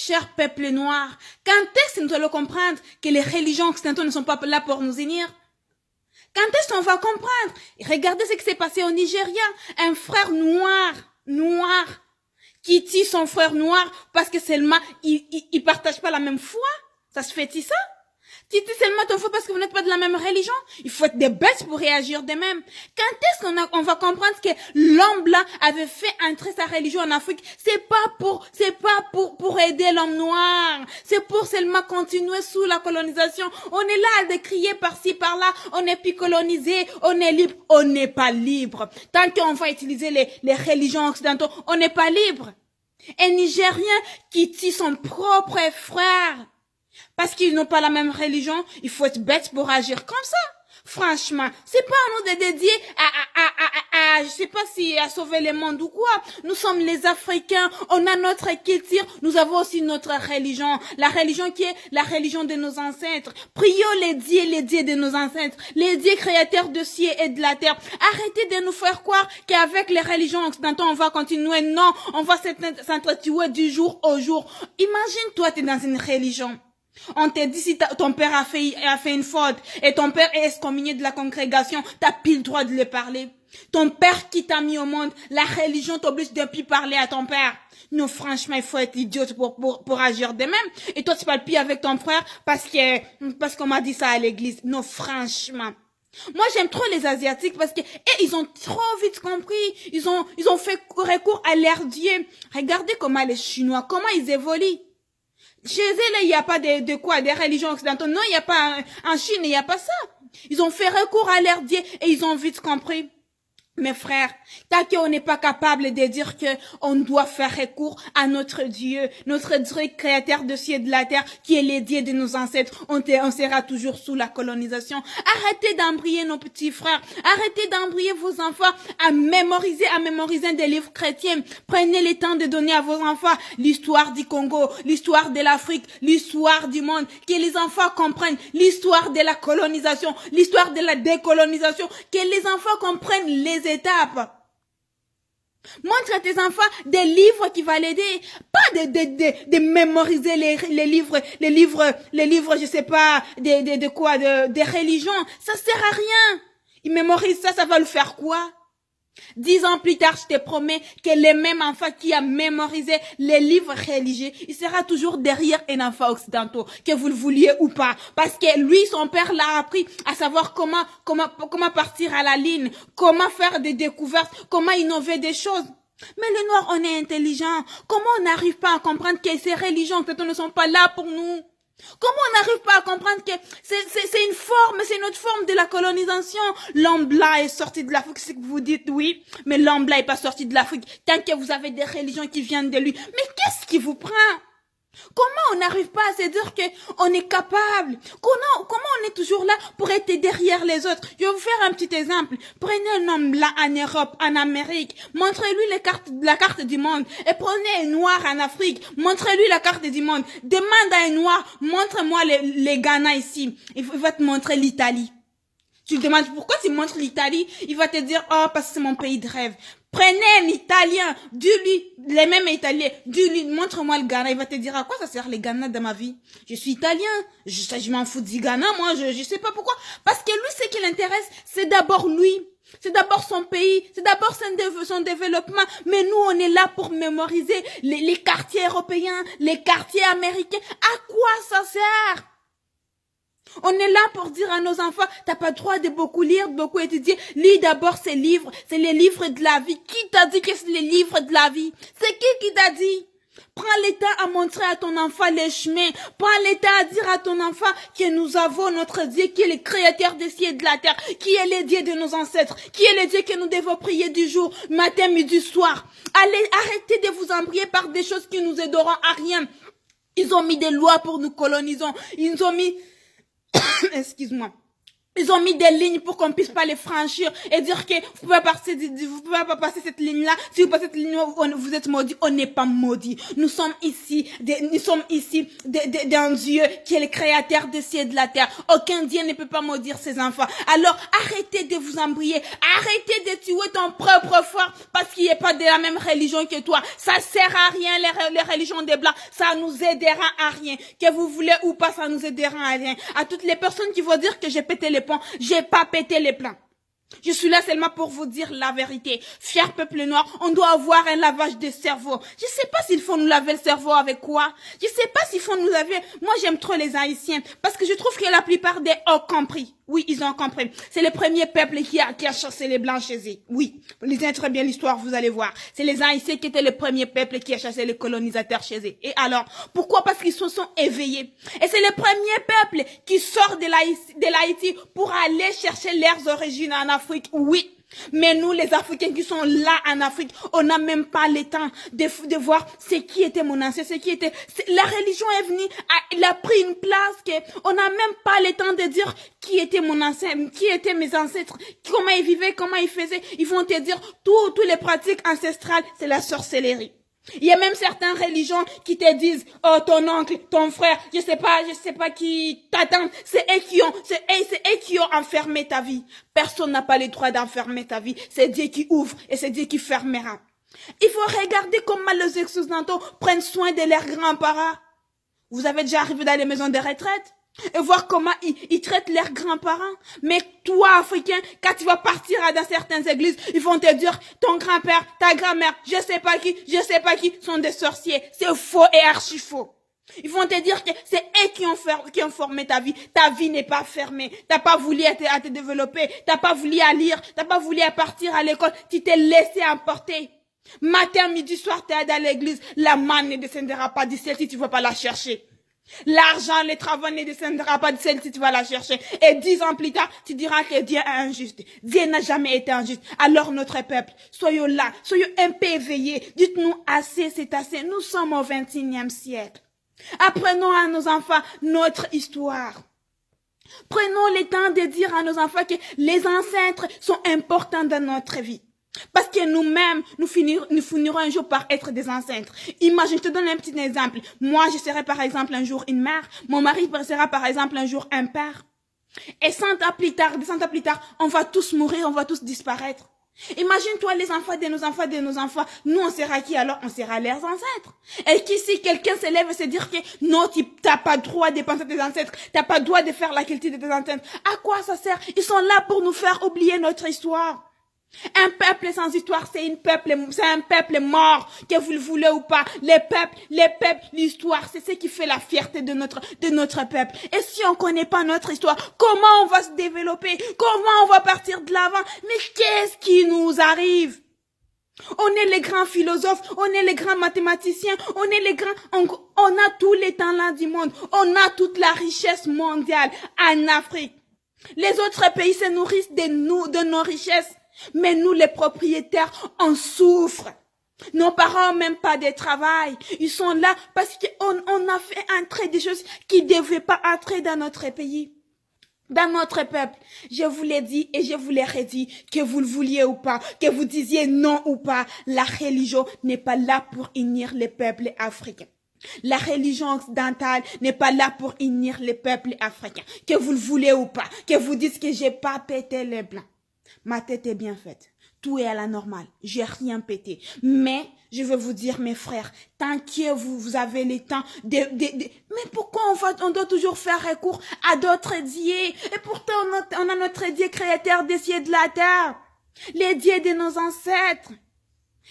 cher peuple noir, quand est-ce que nous allons comprendre que les religions occidentales ne sont pas là pour nous unir? Quand est-ce qu'on va comprendre? Regardez ce qui s'est passé au Nigeria. Un frère noir, qui tue son frère noir parce que seulement il partage pas la même foi. Ça se fait-il ça? Tu tues seulement ton frère parce que vous n'êtes pas de la même religion. Il faut être des bêtes pour réagir de même. Quand est-ce qu'on va comprendre que l'homme blanc avait fait entrer sa religion en Afrique? C'est pas pour aider l'homme noir. C'est pour seulement continuer sous la colonisation. On est là à crier par-ci, par-là. On est plus colonisé. On est libre. On n'est pas libre. Tant qu'on va utiliser les religions occidentales, on n'est pas libre. Un Nigérien qui tue son propre frère parce qu'ils n'ont pas la même religion, il faut être bête pour agir comme ça. Franchement, c'est pas à nous de dédier je sais pas si à sauver le monde ou quoi. Nous sommes les Africains, on a notre culture, nous avons aussi notre religion. La religion qui est la religion de nos ancêtres. Prions les dieux de nos ancêtres, les dieux créateurs de ciel et de la terre. Arrêtez de nous faire croire qu'avec les religions occidentales, on va continuer. Non, on va s'entretuer du jour au jour. Imagine, toi, t'es dans une religion. On te dit si ton père a fait une faute et ton père est excommunié de la congrégation, t'as plus le droit de le parler. Ton père qui t'a mis au monde, la religion t'oblige de ne plus parler à ton père. Non, franchement, il faut être idiote pour agir de même. Et toi, tu parles plus avec ton frère parce qu'on m'a dit ça à l'église. Non, franchement. Moi, j'aime trop les Asiatiques parce que, ils ont trop vite compris. Ils ont fait recours à leur Dieu. Regardez comment les Chinois, comment ils évoluent. Chez eux, là, il n'y a pas de quoi, des religions occidentales. Non, il n'y a pas, en Chine, il n'y a pas ça. Ils ont fait recours à leur Dieu et ils ont vite compris. Mes frères, tant qu'on n'est pas capable de dire que on doit faire recours à notre Dieu créateur de ciel et de la terre, qui est le Dieu de nos ancêtres, on sera toujours sous la colonisation. Arrêtez d'embrayer nos petits frères, arrêtez d'embrayer vos enfants à mémoriser des livres chrétiens. Prenez le temps de donner à vos enfants l'histoire du Congo, l'histoire de l'Afrique, l'histoire du monde, que les enfants comprennent l'histoire de la colonisation, l'histoire de la décolonisation, que les enfants comprennent les étapes. Montre à tes enfants des livres qui vont l'aider, pas de mémoriser les livres, je sais pas, des religions. Ça sert à rien. Ils mémorisent ça, ça va le faire quoi? 10 ans plus tard, je te promets que le même enfant qui a mémorisé les livres religieux, il sera toujours derrière un enfant occidental, que vous le vouliez ou pas. Parce que lui, son père l'a appris à savoir comment partir à la ligne, comment faire des découvertes, comment innover des choses. Mais les Noirs, on est intelligents. Comment on n'arrive pas à comprendre que ces religions occidentales ne sont pas là pour nous? Comment on n'arrive pas à comprendre que c'est une forme, c'est une autre forme de la colonisation? L'homme blanc est sorti de l'Afrique, c'est que vous dites oui, mais l'homme blanc est pas sorti de l'Afrique tant que vous avez des religions qui viennent de lui. Mais qu'est-ce qui vous prend? Comment on n'arrive pas à se dire que on est capable? Comment on est toujours là pour être derrière les autres? Je vais vous faire un petit exemple. Prenez un homme blanc en Europe, en Amérique, montrez-lui la carte du monde. Et prenez un noir en Afrique, montrez-lui la carte du monde. Demande à un noir, montre-moi les Ghana ici. Il va te montrer l'Italie. Tu lui demandes pourquoi tu montres l'Italie, il va te dire, oh, parce que c'est mon pays de rêve. Prenez un Italien, dis-lui, les mêmes Italiens, dis-lui, montre-moi le Ghana, il va te dire, à quoi ça sert les Ghana dans ma vie? Je suis Italien, je m'en fous du Ghana, moi, je sais pas pourquoi. Parce que lui, ce qui l'intéresse, c'est d'abord lui. C'est d'abord son pays, c'est d'abord son développement. Mais nous, on est là pour mémoriser les quartiers européens, les quartiers américains. À quoi ça sert? On est là pour dire à nos enfants, t'as pas le droit de beaucoup lire, de beaucoup étudier. Lis d'abord ces livres, c'est les livres de la vie. Qui t'a dit que c'est les livres de la vie? C'est qui t'a dit? Prends le temps à montrer à ton enfant les chemins. Prends le temps à dire à ton enfant que nous avons notre Dieu qui est le créateur des cieux et de la terre, qui est le Dieu de nos ancêtres, qui est le Dieu que nous devons prier du jour, matin, midi, soir. Allez, arrêtez de vous embrouiller par des choses qui nous aideront à rien. Ils ont mis des lois pour nous coloniser. Ils ont mis excuse-moi. Ils ont mis des lignes pour qu'on puisse pas les franchir et dire que vous pouvez pas passer cette ligne-là. Si vous passez cette ligne, vous êtes maudit. On n'est pas maudit. Nous sommes ici d'un Dieu qui est le créateur des cieux et de la terre. Aucun Dieu ne peut pas maudire ses enfants. Alors, arrêtez de vous embrouiller. Arrêtez de tuer ton propre frère parce qu'il n'est pas de la même religion que toi. Ça sert à rien, les religions des Blancs. Ça nous aidera à rien. Que vous voulez ou pas, ça nous aidera à rien. À toutes les personnes qui vont dire que j'ai pété les ponts, j'ai pas pété les plans. Je suis là seulement pour vous dire la vérité. Fier peuple noir, on doit avoir un lavage de cerveau. Je sais pas s'il faut nous laver le cerveau avec quoi. Je sais pas s'il faut nous laver. Moi, j'aime trop les Haïtiens parce que je trouve que la plupart des ont compris. Oui, ils ont compris. C'est le premier peuple qui a chassé les Blancs chez eux. Oui, lisez très bien l'histoire, vous allez voir. C'est les Haïtiens qui étaient le premier peuple qui a chassé les colonisateurs chez eux. Et alors, pourquoi? Parce qu'ils se sont éveillés. Et c'est le premier peuple qui sort de l'Haïti pour aller chercher leurs origines en Afrique. Oui. Mais nous, les Africains qui sont là en Afrique, on n'a même pas le temps de voir ce qui était mon ancêtre, la religion est venue, elle a pris une place que on n'a même pas le temps de dire qui était mon ancêtre, qui étaient mes ancêtres, comment ils vivaient, comment ils faisaient. Ils vont te dire toutes les pratiques ancestrales, c'est la sorcellerie. Il y a même certaines religions qui te disent, oh, ton oncle, ton frère, je sais pas qui t'attend, c'est eux qui ont enfermé ta vie. Personne n'a pas le droit d'enfermer ta vie. C'est Dieu qui ouvre et c'est Dieu qui fermera. Il faut regarder comment les Occidentaux prennent soin de leurs grands-parents. Vous avez déjà arrivé dans les maisons de retraite? Et voir comment ils traitent leurs grands-parents. Mais toi, Africain, quand tu vas partir dans certaines églises, ils vont te dire, ton grand-père, ta grand-mère, je sais pas qui, sont des sorciers. C'est faux et archi faux. Ils vont te dire que c'est eux qui ont formé ta vie. Ta vie n'est pas fermée. T'as pas voulu à te développer. T'as pas voulu à lire. T'as pas voulu à partir à l'école. Tu t'es laissé emporter. Matin, midi, soir, t'es dans l'église. La manne ne descendra pas du ciel si tu vas pas la chercher. L'argent, les travaux ne descendra pas de celle si tu vas la chercher. Et 10 ans plus tard, tu diras que Dieu est injuste. Dieu n'a jamais été injuste. Alors notre peuple, soyons là, soyons un peu éveillés. Dites-nous assez, c'est assez. Nous sommes au 21e siècle. Apprenons à nos enfants notre histoire. Prenons le temps de dire à nos enfants que les ancêtres sont importants dans notre vie. Parce que nous-mêmes, nous finirons un jour par être des ancêtres. Imagine, je te donne un petit exemple. Moi, je serai par exemple un jour une mère. Mon mari sera par exemple un jour un père. Et 100 ans plus tard, on va tous mourir, on va tous disparaître. Imagine-toi les enfants de nos enfants. Nous, on sera qui alors? On sera leurs ancêtres. Et si quelqu'un se lève et se dire que non, tu n'as pas le droit de penser tes ancêtres, tu n'as pas le droit de faire la qualité de tes ancêtres, à quoi ça sert? Ils sont là pour nous faire oublier notre histoire. Un peuple sans histoire, c'est un peuple mort, que vous le voulez ou pas. Les peuples, l'histoire, c'est ce qui fait la fierté de notre peuple. Et si on connaît pas notre histoire, comment on va se développer? Comment on va partir de l'avant? Mais qu'est-ce qui nous arrive? On est les grands philosophes, on est les grands mathématiciens, on a tous les talents du monde, on a toute la richesse mondiale en Afrique. Les autres pays se nourrissent de nos richesses. Mais nous, les propriétaires, on souffre. Nos parents n'ont même pas de travail. Ils sont là parce qu'on a fait entrer des choses qui ne devaient pas entrer dans notre pays, dans notre peuple. Je vous l'ai dit et je vous l'ai redit, que vous le vouliez ou pas, que vous disiez non ou pas, la religion n'est pas là pour unir les peuples africains. La religion occidentale n'est pas là pour unir les peuples africains. Que vous le voulez ou pas, que vous dites que j'ai pas pété les blancs. Ma tête est bien faite. Tout est à la normale. J'ai rien pété. Mais, je veux vous dire, mes frères, tant que vous avez le temps mais pourquoi on doit toujours faire recours à d'autres dieux? Et pourtant, on a notre Dieu créateur des cieux et de la terre. Les dieux de nos ancêtres.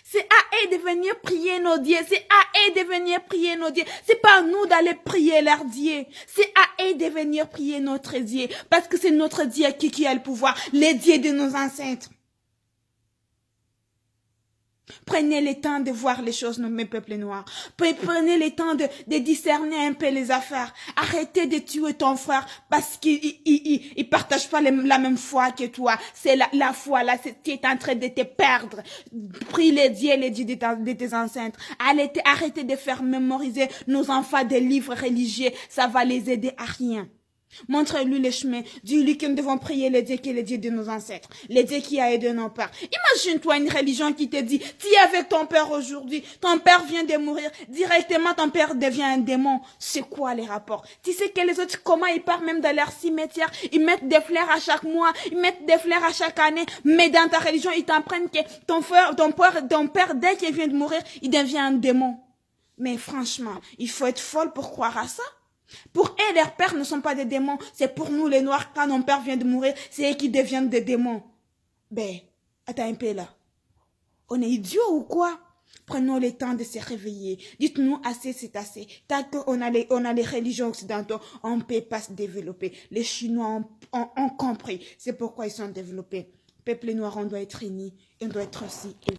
C'est à eux de venir prier nos dieux. C'est à eux de venir prier nos dieux. C'est pas à nous d'aller prier leurs dieux. C'est à eux de venir prier notre Dieu. Parce que c'est notre Dieu qui a le pouvoir. Les dieux de nos ancêtres. Prenez le temps de voir les choses, mes peuples noirs. Prenez le temps de discerner un peu les affaires. Arrêtez de tuer ton frère parce qu'il partage pas la même foi que toi. C'est la foi là, tu es en train de te perdre. Prie les dieux de tes ancêtres. Arrêtez de faire mémoriser nos enfants des livres religieux. Ça va les aider à rien. Montre-lui les chemins. Dis-lui que nous devons prier les dieux qui est le Dieu de nos ancêtres. Les dieux qui a aidé nos pères. Imagine-toi une religion qui te dit, tu es avec ton père aujourd'hui. Ton père vient de mourir. Directement, ton père devient un démon. C'est quoi les rapports? Tu sais que les autres, comment ils partent même dans leur cimetière? Ils mettent des fleurs à chaque mois. Ils mettent des fleurs à chaque année. Mais dans ta religion, ils t'apprennent que ton père, dès qu'il vient de mourir, il devient un démon. Mais franchement, il faut être folle pour croire à ça. Pour eux, leurs pères ne sont pas des démons. C'est pour nous, les Noirs, quand nos pères viennent de mourir, c'est eux qui deviennent des démons. Ben, attends un peu là. On est idiots ou quoi? Prenons le temps de se réveiller. Dites-nous assez, c'est assez. Tant qu'on a les religions occidentales, on ne peut pas se développer. Les Chinois ont compris. C'est pourquoi ils sont développés. Peuple noir, on doit être unis. On doit être aussi